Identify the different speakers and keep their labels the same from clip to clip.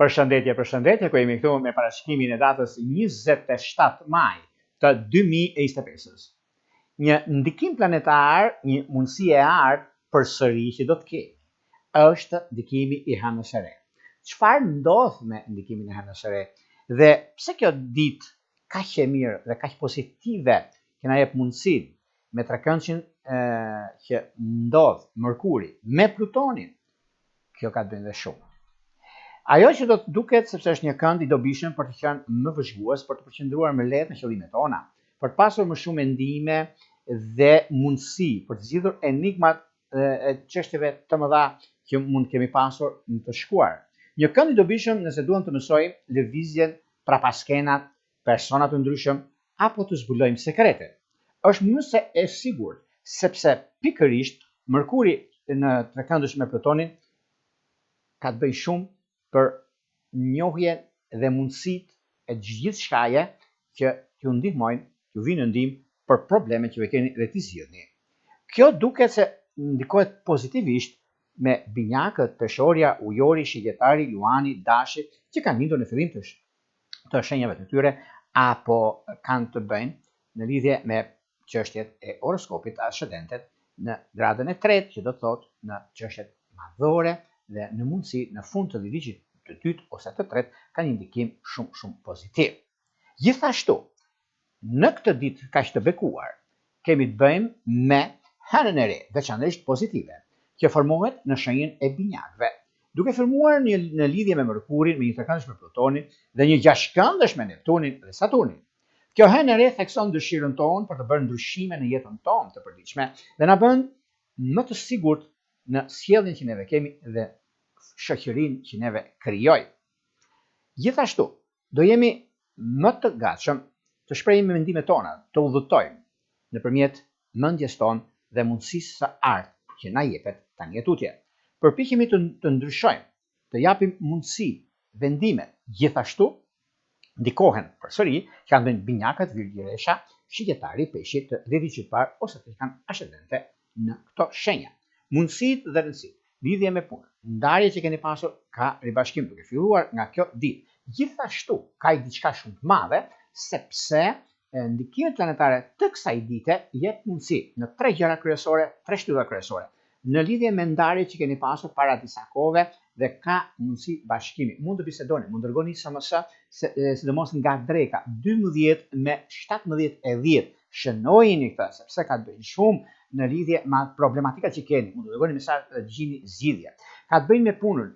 Speaker 1: Përshëndetje, ku jemi këtu me parashikrimin e datës 27 maj të 2025. Një ndikim planetar, një mundësi e artë përsëri që do të kemi, është ndikimi i hënës së re. Çfarë ndodh me ndikimin e hënës së re? Dhe pse kjo ditë kaq e mirë dhe kaq pozitive që na jep mundësinë me trekëndshën që ndodh Mërkuri me Plutonin, kjo ka të bëjë dhe shumë. Ajo që do të duket sepse është një kënd i dobishëm për të qenë më vëzhgues, për të përqendruar më lehtë në qëllimet tona, për të pasur më shumë mendime dhe mundësi për të zgjidhur enigmat e çështjeve të mëdha që mund të kemi pasur në të shkuar. Një kënd i dobishëm nëse duam të mësojmë lëvizjen prapaskenat, persona të ndryshëm apo të zbulojmë sekrete. Është më se e sigurt sepse pikërisht Mërkuri në trekëndësh me Plutonin ka të bëjë shumë për njohjen dhe mundësitë e gjithçkaje që t'ju ndihmojnë, t'ju vinë në ndihmë për problemet që ju keni dhe t'i zgjidhni. Kjo duket se ndikohet pozitivisht me binjakët, peshorja, ujori, shigjetari, luani, dashi, që kanë lindur në fillim të shenjave të tyre, apo kanë të bëjnë në lidhje me çështjet e horoskopit ascendentet në gradën e tretë, që do të thotë në çështjet madhore dhe në mundësi në fund të ligjit të dytë ose të tretë ka një ndikim shumë pozitiv. Gjithashtu, në këtë ditë kaq të bekuar, kemi të bëjmë me hënën e re, veçanërisht pozitive, që formohet në shenjën e binjakëve, duke formuar në lidhje me Mërkurin, me një trekëndësh me Plutonin dhe një gjashtkëndësh me Neptunin dhe Saturnin. Kjo hënë e re thekson dëshirën tonë për të bërë ndryshime në jetën tonë të përditshme dhe na bën më të sigurt në sjelljen që neve kemi dhe shoqërinë që neve krijojmë. Gjithashtu, do jemi më të gatshëm të shprehim mendimet tona, të udhëtojmë nëpërmjet mendjes tonë dhe mundësisë së artë që na jepet tani tutje. Përpiqemi të ndryshojmë, të japim mundësi, vendime. Gjithashtu, ndikohen përsëri që kanë bën binjakët, virgjëresha, shigjetari, peshqit, dhjetë ose të kanë ascendente në këto shenja. Mundësitë dhe rëndësitë, lidhje me punën, ndarje që keni pasur ka ribashkim duke filluar nga kjo ditë. Gjithashtu ka diçka shumë të madhe sepse ndikimet planetare të kësaj dite jep mundësi në 3 gjëra kryesore, 3 shtylla kryesore, në lidhje me ndarje që keni pasur para disa kohëve dhe ka mundësi bashkimi. Mund të bisedoni, mund të dërgoni SMS, sidomos nga dreka 12 me 17:10. Shënojini këtë sepse ka të bëjë shumë në lidhje me problematikat që keni. Mund të dërgoni mesazh dhe të gjini zgjidhje. Ka të bëjë me punën,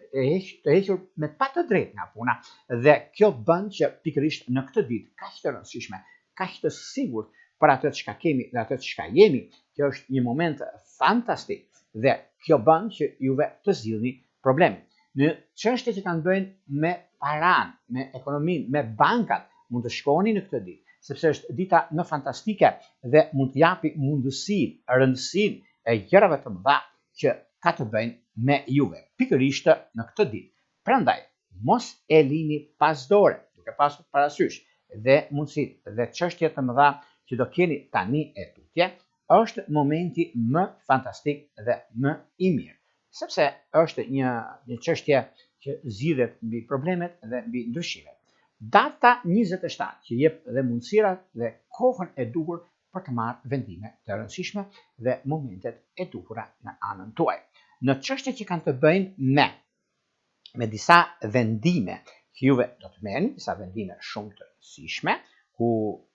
Speaker 1: të hequr me pa të drejtë nga puna dhe kjo bën që pikërisht në këtë ditë kaq të rëndësishme, kaq të sigurt për atë çka kemi dhe atë çka jemi, kjo është një moment fantastik dhe kjo bën që juve të zgjidhni problemin. Në çështje që kanë bëjnë me paran, me ekonominë, me bankat, mund të shkoni në këtë ditë, sepse është dita më fantastike dhe mund të japi mundësinë, rëndësinë e gjërave të mëdha që ka të bëjnë me juve, pikërisht në këtë ditë. Prandaj, mos e lini pas dore, duke pasur parasysh dhe mundësitë dhe çështjet të mëdha që do keni tani e tutje, është momenti më fantastik dhe më i mirë, sepse është një çështje që zgjidhet mbi problemet dhe mbi ndryshimet. Data 27 që jep dhe mundësirat dhe kohën e duhur për të marrë vendime të rëndësishme dhe momentet e duhura në anën tuaj. Në çështjet që kanë të bëjnë me disa vendime që juve do të merrni, disa vendime shumë të rëndësishme, ku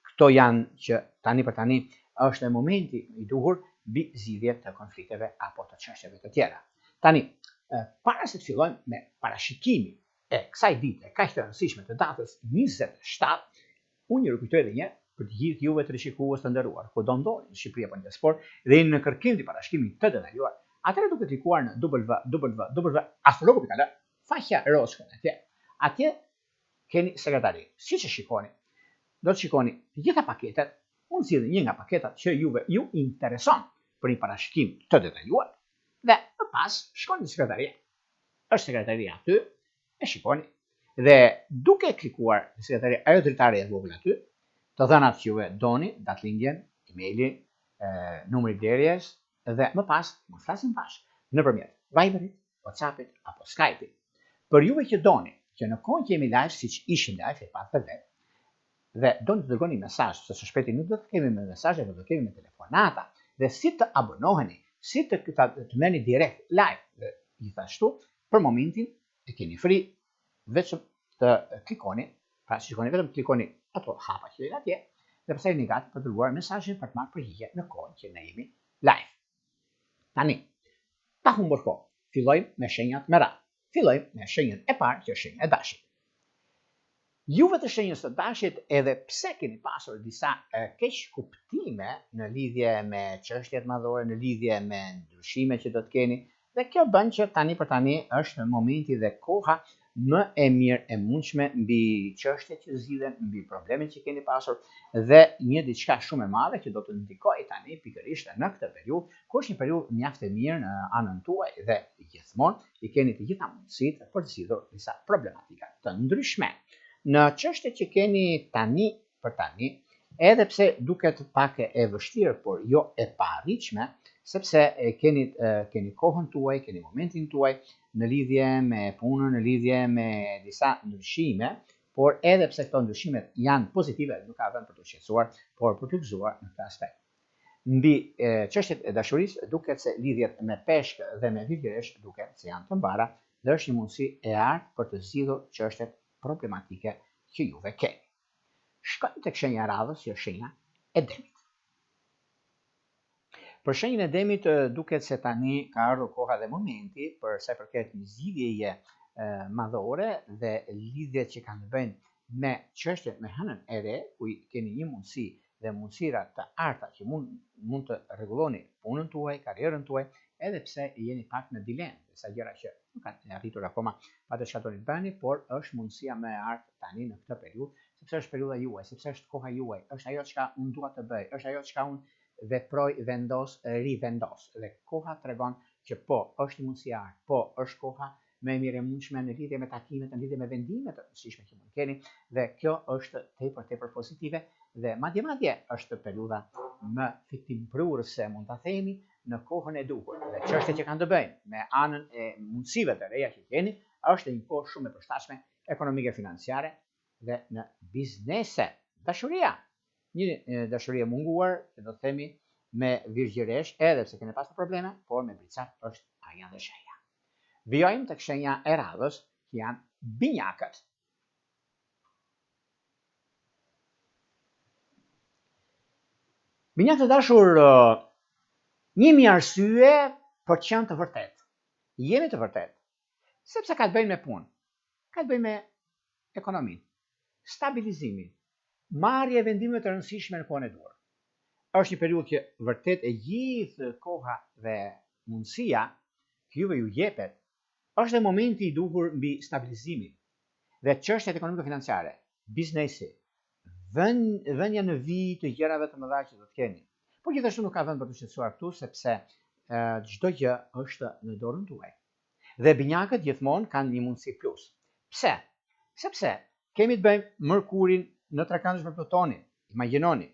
Speaker 1: këto janë që tani për tani është në momenti i duhur mbi zgjidhje të konflikteve apo të çështjeve të tjera. Tani, para se të fillojmë me parashikimin e kësaj dite kaq të rëndësishme të datës 27, unë ju rikujtoj edhe një herë për të gjithë juve të rishikues të nderuar, kudo ndodheni në Shqipëri apo në diasporë dhe jeni në kërkim të parashikimit të detajuar, atëherë duhet të klikuar në www.astrologo.al, faqja roz atje. Atje keni sekretari. Siç e shikoni, do të shikoni të gjitha paketet, mund të zgjidhni një nga paketat që juve ju intereson për një parashikim të detajuar dhe më pas shkoni në sekretari. Është sekretaria aty, e shikoni dhe duke klikuar në sekretari ajo dritare e vogël aty, të dhënat që juve doni, datëlindjen, emailin, numri vlerjes dhe më pas mund flasim bashkë nëpërmjet Viberit, WhatsAppit apo Skypit. Për juve që doni që në kohën që jemi live, siç ishim live e pat vetë, dhe do të dërgoni mesazh, se së shpejti nuk do të kemi me mesazhe, do të kemi me telefonata, dhe si të abonoheni, si të merrni direkt live, dhe gjithashtu për momentin e keni free, vetëm të klikoni, pra shikoni vetëm klikoni ato hapa që janë atje, dhe pastaj jeni gati për të dërguar mesazhin për të marrë përgjigje në kohën që ne jemi live. Tani, pa humbur kohë, fillojmë me shenjat me radhë. Fillojmë me shenjën e parë, që është shenja e dashit. Juve të shenjës të dashit, edhe pse keni pasur disa keq kuptime në lidhje me çështjet madhore, në lidhje me ndryshime që do të keni, dhe kjo bën që tani për tani është momenti dhe koha më e mirë e mundshme mbi çështjet që zgjidhen, mbi problemet që keni pasur, dhe një diçka shumë e madhe që do të ndikojë tani pikërisht në këtë periudhë, ku është një periudhë mjaft e mirë në anën tuaj dhe gjithmonë i keni të gjitha mundësitë për të zgjidhur disa problematika të ndryshme. Në çështjet që keni tani për tani, edhe pse duket pak e vështirë, por jo e paarritshme, sepse keni kohën tuaj, keni momentin tuaj në lidhje me punën, në lidhje me disa ndryshime, por edhe pse këto ndryshimet janë pozitive, nuk ka vend për të shqetësuar, por për të gëzuar në këtë aspekt. Mbi çështjet e dashurisë duket se lidhjet me peshk dhe me virgjeresh duket se janë të mbara, dhe është një mundësi e artë për të zgjidhur çështjet problematike që juve keni. Shkojmë tek shenja e radhës, që është shenja e demit. Për shenjën e demit duket se tani ka ardhur koha dhe momenti për sa i përket një zgjidhjeje madhore dhe lidhjet që kanë të bëjnë me çështjet me hënën e re, ku keni një mundësi dhe mundësira të arta që mund të rregulloni punën tuaj, karrierën tuaj, edhe pse jeni pak në dilemë, disa gjëra që nuk kanë arritur akoma pa të çfarë të bëni, por është mundësia më e artë tani në këtë periudhë, sepse është periudha juaj, sepse është koha juaj, është ajo çka unë dua të bëj, është ajo çka unë veproj, vendos, rivendos. Dhe koha tregon që po, është një mundësi e artë, po, është koha më e mirë e mundshme në lidhje me takimet, në lidhje me vendimet të rëndësishme që mund keni, dhe kjo është tepër pozitive, dhe madje është periudha më fitimprurëse, mund ta themi, në kohën e duhur. Dhe çështjet që kanë të bëjnë me anën e mundësive të reja që keni, është një kohë shumë e përshtatshme ekonomike financiare dhe në biznese. Dashuria, një dashuri e munguar, që do të themi me virgjeresh, edhe pse keni pasur probleme, por me bricat është aja dhe shenja. Vijojmë tek shenja e radhës, që janë binjakët. Binjakët e dashur, një arsye për të qenë të vërtet. Jemi të vërtet, sepse ka të bëjnë me punë, ka të bëjnë me ekonominë, stabilizimin, marrje vendimeve të rëndësishme në kohën e duhur. Është një periudhë që vërtet e gjithë koha dhe mundësia që juve ju jepet, është dhe momenti i duhur mbi stabilizimin dhe çështjet ekonomiko-financiare, biznesi, vënia në vijë të gjërave të mëdha që do të keni. Por gjithashtu nuk ka vend për të shqetësuar këtu, sepse çdo gjë është në dorën tuaj. Dhe binjakët gjithmonë kanë një mundësi plus. Pse? Sepse kemi të bëjmë Mërkurin në trekëndësh për Plutonin. Imagjinoni,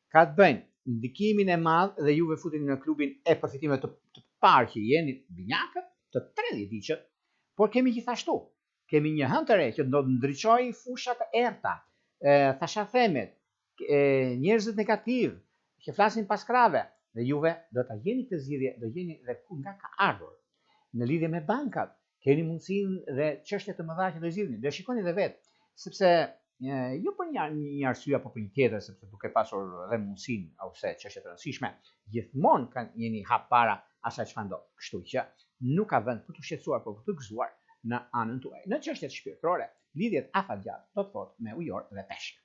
Speaker 1: ka të bëjmë ndikimin e madh dhe juve futeni në klubin e përfitimeve të parë që jeni binjakët, të 30 diqët, por kemi gjithashtu, kemi një hënë të re që do të ndriçojë fushat e errta, thashathemet, njerëzit negativ, që flasin pas krave, dhe juve do ta jeni këtë zgjidhje, do jeni dhe ku nga ka ardhur. Në lidhje me bankat, keni mundësinë dhe çështje të mëdha që do zgjidhni. Dhe shikoni edhe vetë, sepse jo për një arsye apo për një tjetër, sepse duke pasur edhe mundësinë ose çështje të rëndësishme, gjithmonë kanë jeni hap para asaj çfarë ndodh. Kështu që nuk ka vend për të shqetësuar, por për të gëzuar në anën tuaj. Në çështjet shpirtërore, lidhjet afatgjatë do të thotë me ujor dhe peshk.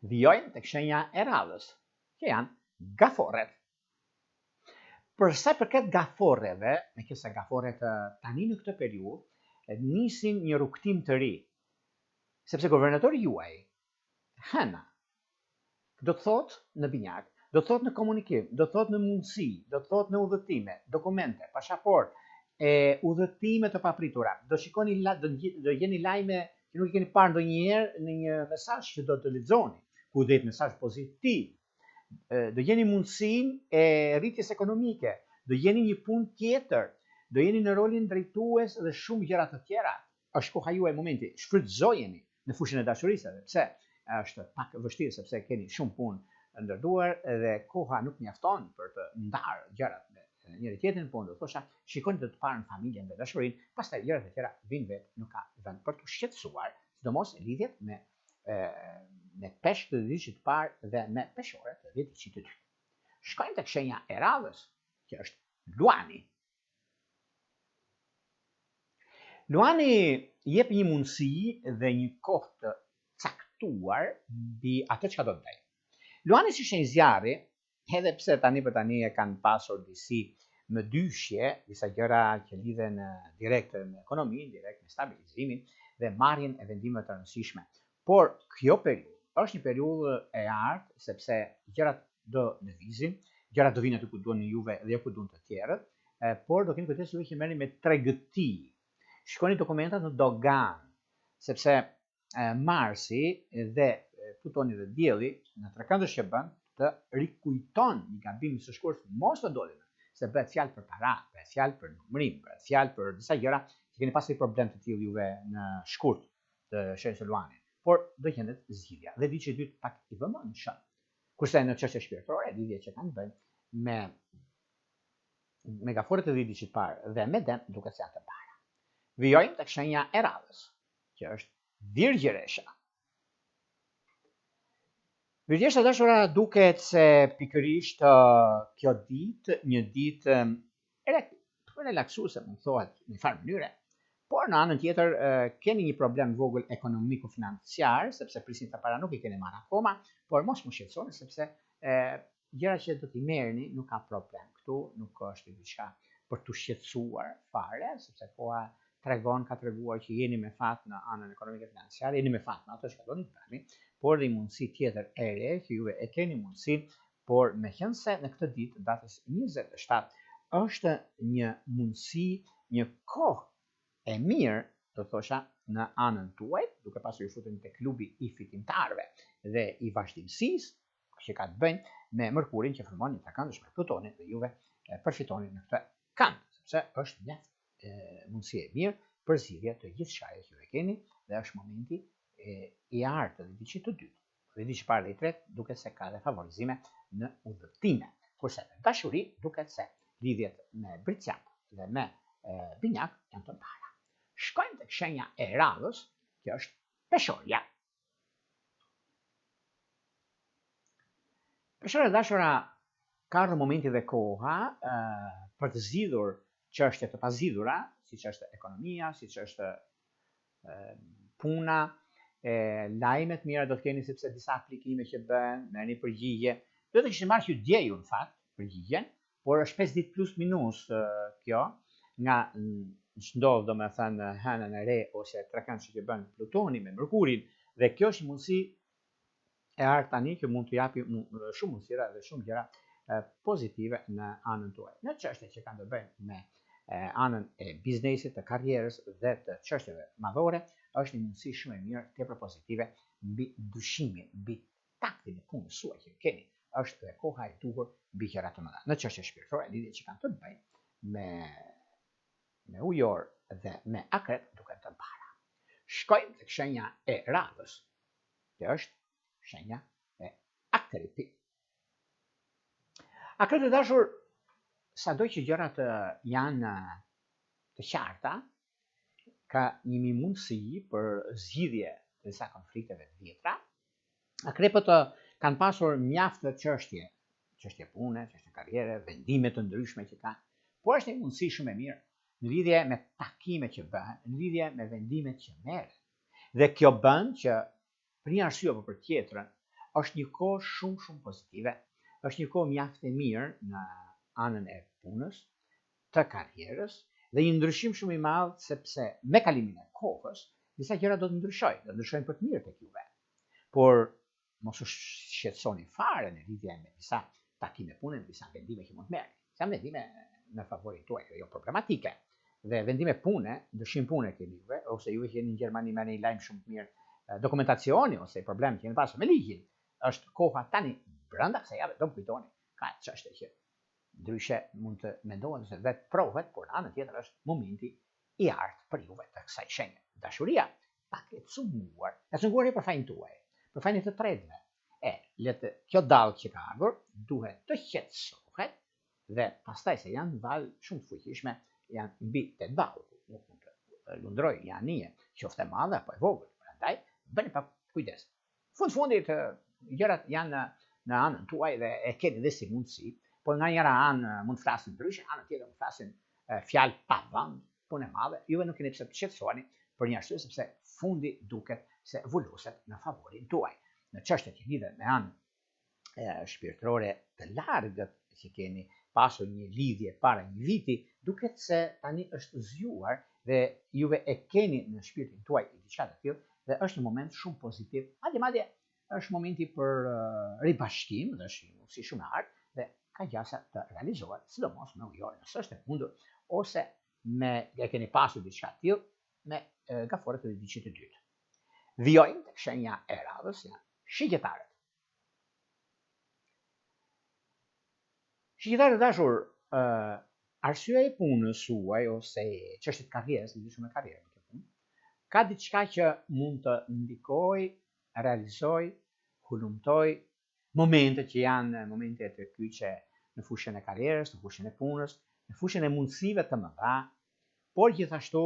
Speaker 1: Vijojmë tek shenja e radhës, që janë gaforret. Për sa i përket gaforreve, me që se gaforret tani në këtë periudhë nisin një rrugtim të ri, sepse guvernatori juaj, hëna, do të thotë në binjak, do të thotë në komunikim, do të thotë në mundësi, do të thotë në udhëtime, dokumente, pasaportë, udhëtime të papritura. Do shikoni, do jeni lajme që nuk i keni parë ndonjëherë në një mesazh që do të lexoni, ku do jetë mesazh pozitiv. Do jeni mundësinë e rritjes ekonomike, do jeni një punë tjetër, do jeni në rolin drejtues dhe shumë gjëra të tjera. është koha juaj momenti, shfrytëzojeni në fushën e dashurisë, pse është pak vështirë sepse keni shumë punë ndërtuar dhe koha nuk mjafton për të ndarë gjërat me njëri tjetrin, po do thosha shikoni të parën familjen dhe dashurinë, pastaj gjërat e tjera vinë vetë, nuk ka vend për të shqetësuar, sidomos lidhjet me peshë të vitesh të parë dhe me peshore të vitit të dytë. Shkojmë tek shenja e radhës, që është Luani. Luani jep një mundësi dhe një kohë të caktuar mbi atë çka do të bëj. Luani si shenjë zjarri, edhe pse tani për tani e kanë pasur disi më dyshje, disa gjëra që lidhen direkt me ekonominë, direkt me stabilizimin dhe marrjen e vendimeve të rëndësishme. Por kjo periudhë është një periudhë e artë, sepse gjërat do lëvizin, gjërat do vinë aty ku duan juve dhe jo ku duan të tjerët, por do keni kujdes juve që merrni me tregëti. Shikoni dokumentat në dogan, sepse Marsi dhe Plutoni dhe Dielli në trekëndër që bën të rikujton një gabim së shkurtër, mos të dolën, se bëhet fjalë për para, bëhet fjalë për numërim, bëhet fjalë për disa gjëra që keni pasur problem të tillë juve në shkurt të shenjës së Luanit. Por do gjendet zgjidhja. Dhe diçka e dytë pak i vëmë në shën. Kurse në çështje shpirtërore, lidhje që kanë bënë me megaforët e vitit të parë dhe me den duket se janë të para. Vijojmë tek shenja e radhës, që është Virgjëresha. Virgjëresha dashura duket se pikërisht kjo ditë, një ditë relaksuese, më thuhet në farë mënyre, por në anën tjetër keni një problem vogël ekonomiko-financiar, sepse prisin të para nuk i keni marrë akoma, por mos më shqetësoni sepse gjëra që do t'i merrni nuk ka problem. Këtu nuk është diçka për t'u shqetësuar fare, sepse koha ka treguar që jeni me fat në anën ekonomike financiare, jeni me fat në ato që doni të bëni, por dhe mundësi tjetër e re që juve e keni mundësi, por meqense në këtë ditë, datës 27, është një mundësi, një kohë e mirë, do thosha, në anën tuaj, duke pasur ju futur te klubi i fitimtarëve dhe i vazhdimësisë që ka të bëjë me Mërkurin që formon një trekëndësh me Plutonin dhe juve përfitoni në këtë kënd, sepse është një mundësi e mirë për zgjidhje të gjithë shajeve që keni dhe është momenti i artë dhe vitit të dytë. Dhe vitit parë dhe i tretë duket se ka dhe favorizime në udhëtime, kurse në dashuri duket se lidhjet me Briciak dhe me Binjak janë të para. Shkojmë tek shenja e radhës, që është Peshorja. Peshorja dashura ka ardhur momenti dhe koha për të zgjidhur çështje të pazgjidhura, siç është ekonomia, siç është puna, lajme të mira do të keni sepse disa aplikime që bën, merrni përgjigje. Do të kishte marrë që djeju në fakt përgjigjen, por është 5 ditë plus minus kjo, nga ndodh domethënë hënën e re ose trekëndshë që bën Plutoni me Mërkurin, dhe kjo është një mundësi e artë tani që mund të japi shumë mundësira dhe shumë gjëra pozitive në anën tuaj. Në çështje që kanë të bëjnë me anën e biznesit, të karrierës dhe të çështjeve madhore, është një mundësi shumë e mirë, tepër pozitive mbi ndryshimin, mbi taktin e punës suaj që keni. Është dhe koha e duhur mbi gjëra të mëdha. Në çështje shpirtërore, lidhje që kanë të bëjnë me ujor dhe me akrep duket të para. Shkojmë tek shenja e radhës, që është shenja e akrepit. Akrepit e dashur, sado që gjërat janë të qarta, ka një mundësi për zgjidhje të disa konflikteve të vjetra. Akrepët kanë pasur mjaft çështje pune, çështje karriere, vendime të ndryshme që kanë, por është një mundësi shumë e mirë në lidhje me takimet që bëhen, në lidhje me vendimet që merren. Dhe kjo bën që për një arsye apo për tjetrën, është një kohë shumë pozitive, është një kohë mjaft e mirë në anën e punës, të karrierës, dhe një ndryshim shumë i madh sepse me kalimin e kohës, disa gjëra do të ndryshojnë për të mirë tek juve. Por mos u shqetësoni fare në lidhje me disa takime pune, disa vendime që mund të merrni. Janë vendime në favorin tuaj, jo problematike. Dhe vendime pune, ndryshim pune keni juve, ose juve që jeni në Gjermani merrni një lajm shumë të mirë, dokumentacioni ose problem që jeni pasur me ligjin, është koha tani brenda kësaj jave do të kujtoni ka çështje që ndryshe mund të mendohen se vetë provet, por anën tjetër është momenti i artë për juve të kësaj shenje. Dashuria pak e cunguar për fajin tuaj, për fajin të tretëve. Kjo dallë që ka ardhur duhet të qetësohet dhe pastaj se janë valë shumë të fuqishme, janë mbi 8 balë, nuk mund të lundroj, janë një, qofte madhe apo e vogël, prandaj bëni pak kujdes. Fundit gjërat janë në anën tuaj dhe e keni dhe si mundësi, por nga njëra anë mund të flasin ndryshe, anën tjetër mund të flasin fjalë pa vend, punë e madhe, juve nuk keni pse të qetësoheni për një arsye sepse fundi duket se vulloset në favorin tuaj. Në çështjet që lidhen me anën shpirtërore të largët që keni pasur një lidhje para një viti, duket se tani është zgjuar dhe juve e keni në shpirtin tuaj diçka të tillë dhe është një moment shumë pozitiv. Madje është momenti për ribashkim dhe është një mundësi shumë e artë dhe ka gjasa të realizohet, sidomos me ujore nëse është e mundur ose e keni pasur diçka të tillë me gafore të edicit të dytë. Vijojmë tek shenja e radhës, janë shigjetarët. Shigjetarët dashur, arsyeja e punës suaj ose çështjet karrierës, lidhur me karrierën, ka diçka që mund të ndikoj, realizoj, hulumtoj momente që janë momente të kyçe në fushën e karrierës, në fushën e punës, në fushën e mundësive të mëdha, por gjithashtu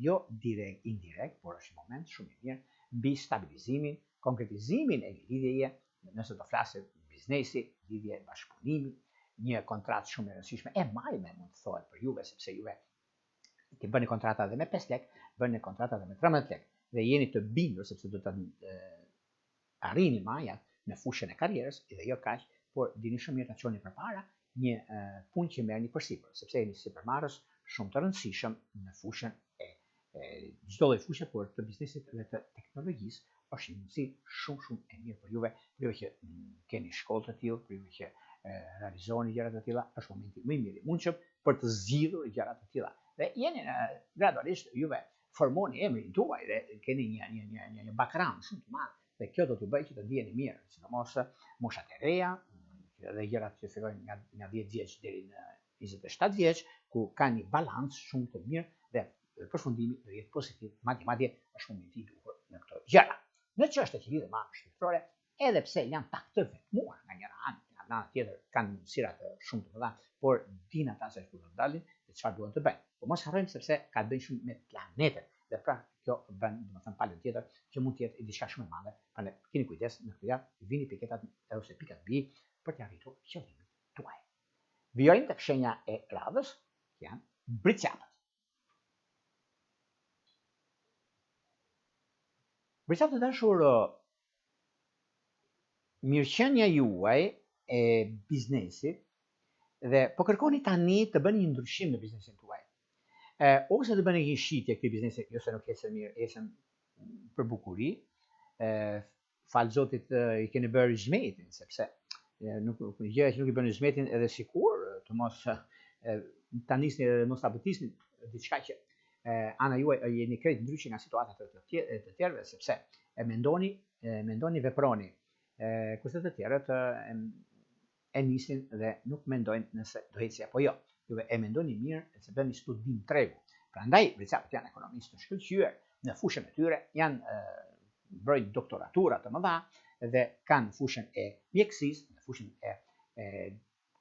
Speaker 1: jo direkt, indirekt, por është një moment shumë i mirë mbi stabilizimin, konkretizimin e një lidhjeje, nëse do flasim biznesi, lidhje bashkëpunimi, një kontratë shumë e rëndësishme, e majme mund të thohet për juve, sepse juve ke bëni kontrata edhe me 5 lek, bëni kontrata edhe me 13 lek, dhe jeni të bindur sepse do të arrini majat në fushën e karrierës, edhe jo kaq, por dini shumë mirë ta çoni përpara një punë që merrni përsipër, sepse jeni sipërmarrës shumë të rëndësishëm në fushën e çdo lloj fushë, por të biznesit dhe të teknologjisë është një mundësi shumë e mirë për juve që keni shkollë të tillë, për juve që realizoni gjëra të tilla, është momenti më i mirë i mundshëm për të zgjidhur gjëra të tilla. Dhe jeni gradualisht juve formoni emrin tuaj dhe keni një background shumë të madh dhe kjo do t'ju bëjë që të ndiheni mirë, sidomos moshat e reja dhe gjërat që fillojnë nga 10 vjeç deri në 27 vjeç, ku ka një balancë shumë të mirë dhe përfundimi do jetë pozitiv, madje është momenti i duhur në këto gjëra. Në çështjet që lidhen me anën shpirtërore, edhe pse janë pak të vetmuar nga njëra anë, nga ana tjetër kanë mundësira të shumë të mëdha, por dinë ata se ku do të dalin dhe çfarë duan të bëjnë. Po mos harrojmë sepse ka të bëjë shumë me planetet dhe pra kjo bën, domethënë palën tjetër që mund të jetë diçka shumë e madhe. Prandaj keni kujdes në këtë javë, vini piketat ose pikat mbi për të arritur qëllimin tuaj. Vijojmë tek shenja e radhës, janë bricapët. Bricapët dashur, mirëqenia juaj e biznesit dhe po kërkoni tani të bëni një ndryshim në biznesin tuaj. Ose të bëni një shitje këtij biznesi, jo se nuk ecën mirë, ecën për bukuri. Fal Zotit i keni bërë xhmetin, sepse gjëja që nuk i bëni xhmetin edhe sikur të mos ta nisni dhe mos ta butisni diçka që ana juaj jeni krejt ndryshe nga situatat të tjerëve, sepse mendoni veproni. Kurse të tjerët e nisin dhe nuk mendojnë nëse do eci apo jo. Juve e mendoni mirë se bëni studim tregu. Prandaj bricapët janë ekonomistë të shkëlqyer, në fushën e tyre janë bërë doktoratura të mëdha dhe kanë fushën e mjekësisë, në fushën e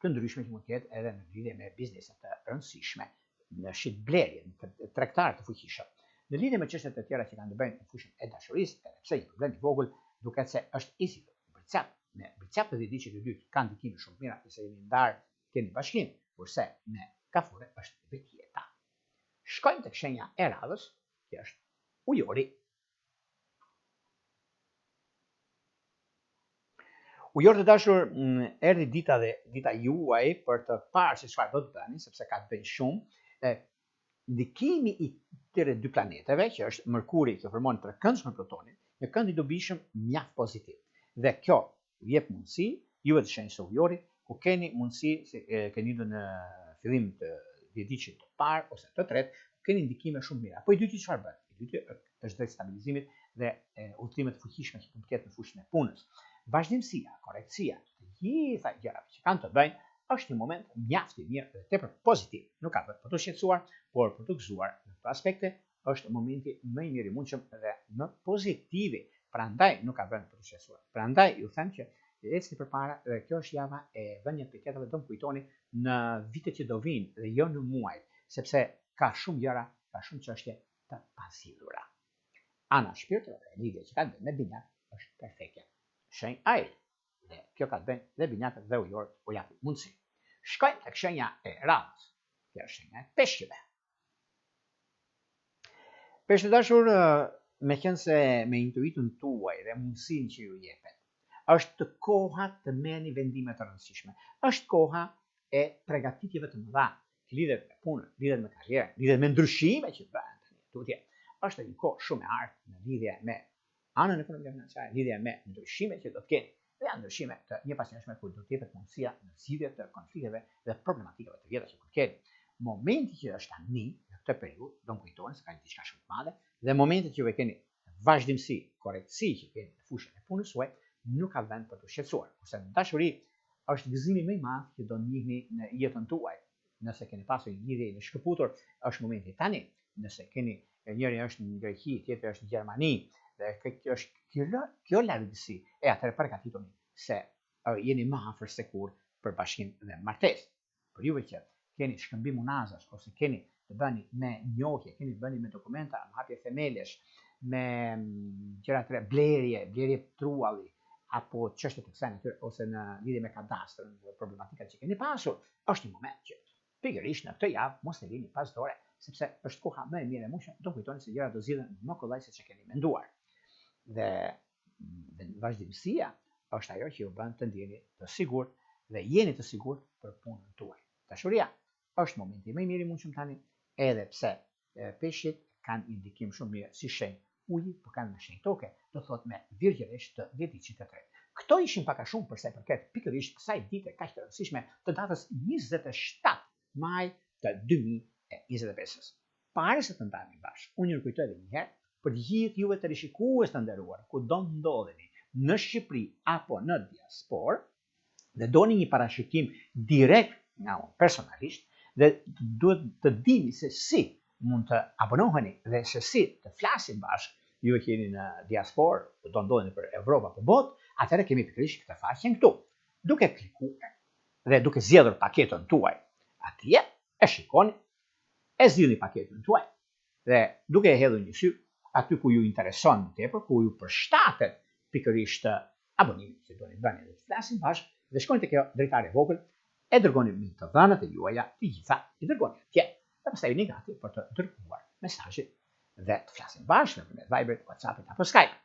Speaker 1: të ndryshme që mund të jetë edhe në lidhje me biznese të rëndësishme, në shitblerje, në tregtar të fuqishëm. Në lidhje me çështjet e tjera që kanë të bëjnë në fushën e dashurisë, edhe pse një problem i vogël, duket se është i sigurt. Bricapët e diçit të dytë kanë ndikime shumë mira, se jeni ndarë, keni bashkim, kurse me kafure është vetë jeta. Shkojmë tek shenja e radhës, që është ujori. Ujor të dashur, erdhi dita juaj për të parë se çfarë do të bëni, sepse ka të bëjë shumë. Ndikimi i këtyre dy planeteve, që është Mërkuri që formon trekëndshme protonin, një kënd i dobishëm mjaft pozitiv. Dhe kjo jep mundësi juve të shenjës së ujorit, ku keni mundësi, se keni idur në fillim të vjedicit të parë ose të tretë, keni ndikime shumë mira. Po i dyti çfarë bën? I dyti është drejt stabilizimit dhe udhëtimet fuqishme që mund të ketë në fushën e punës. Vazhdimësia, korrektësia, të gjitha gjërat që kanë të bëjnë është një moment mjaft i mirë dhe tepër pozitiv. Nuk ka për të shqetësuar, por për të gëzuar në këto aspekte është momenti më i mirë i mundshëm dhe më pozitiv. Prandaj nuk ka vend për të shqetësuar. Prandaj ju them që ecni përpara dhe kjo është java e vëniet piketave do më kujtoni në vitet që do vinë dhe jo në muaj, sepse ka shumë gjëra, ka shumë çështje të pazgjidhura. Ana shpirtërore, lidhja që ka të bëjë me binjak është perfekte. Shenjë ajri dhe kjo ka të bëjë dhe binjakët dhe ujorët u japin mundësi. Shkojmë tek shenja e radhës. Kjo është shenja e peshqive. Peshqit dashur, me qenë se me intuitën tuaj dhe mundësinë që ju jepet, është koha të merrni vendime të rëndësishme. Është koha e përgatitjeve të mëdha, që lidhet me punën, lidhet me karrierën, lidhet me ndryshime që bëhen tani tutje. Është një kohë shumë e artë në lidhje me anën ekonomike financiare, lidhje me ndryshime që do të keni. Dhe janë ndryshime të njëpasnjëshme ku do të jepet mundësia në zgjidhje të konflikteve dhe problematikave të vjetra që do të keni. Momenti që është tani në këtë periudhë do më kujtoni se ka diçka shumë të madhe dhe momentet që ju keni vazhdimsi, korrektësi që keni në fushën e punës suaj, nuk ka vend për të shqetësuar. Kurse në dashuri është gëzimi më i madh që do njihni në jetën tuaj. Nëse keni pasur një lidhje në shkëputur, është momenti tani. Nëse keni njëri është në Greqi, tjetri është në Gjermani, dhe kjo largësi e atëherë përgatituni se jeni më afër se kur për bashkim dhe martesë. Për juve që keni shkëmbim unazash ose keni të bëni me njohje, keni të bëni me dokumenta, me hapje themelesh, me gjëra të blerje trualli apo çështje të kësaj natyre ose në lidhje me kadastrën dhe problematikat që keni pasur, është një moment që pikërisht në këtë javë mos e lini pas dore, sepse është koha më e mirë e mundshme, do kujtoni se gjërat do zgjidhen më kollaj se ç'e keni menduar. Dhe vazhdimësia është ajo që ju bën të ndjeni të sigurt dhe jeni të sigurt për punën tuaj. Dashuria është momenti më i mirë i mundshëm tani, edhe pse peshqit kanë një ndikim shumë mirë si shenjë uji, por kanë me shenjë toke, do thotë me virgjëresht të vjeticit të tretë. Këto ishin pak a shumë për sa i përket pikërisht kësaj dite kaq të rëndësishme të datës 27 maj të 2025. Para se të ndahemi bashkë, unë ju kujtoj edhe një herë për gjithë juve të rishikues të nderuar, ku do ndodheni në Shqipëri apo në diasporë, dhe doni një parashikim direkt nga unë personalisht, dhe duhet të dini se si mund të abonoheni dhe se si të flasim bashkë, ju që jeni në diasporë, do ndodheni për Evropë apo botë, atëherë kemi pikërisht këtë faqen këtu. Duke klikuar dhe duke zgjedhur paketën tuaj, atje e shikoni, e zgjidhni paketën tuaj dhe duke e hedhur një sy aty ku ju intereson më tepër, ku ju përshtatet pikërisht abonimit që doni bëni dhe të flasim bashkë, dhe shkoni te kjo dritare vogël, e dërgoni me të dhënat e juaja të gjitha, i dërgoni atje, dhe pastaj jeni gati për të dërguar mesazhe dhe të flasim bashkë nëpërmjet Viber, WhatsApp apo Skype.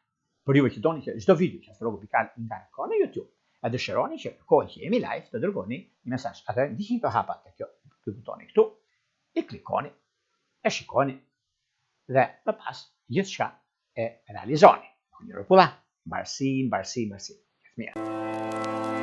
Speaker 1: Për juve që doni që çdo video që Astrologu Pikal nga në YouTube, e dëshironi që në kohën që jemi live të dërgoni një mesazh. Atëherë ndiqni të hapat te ky butoni këtu, i klikoni, e shikoni dhe më pas gjithçka e realizoni. Një rrotulla, mbarsi. Mirë.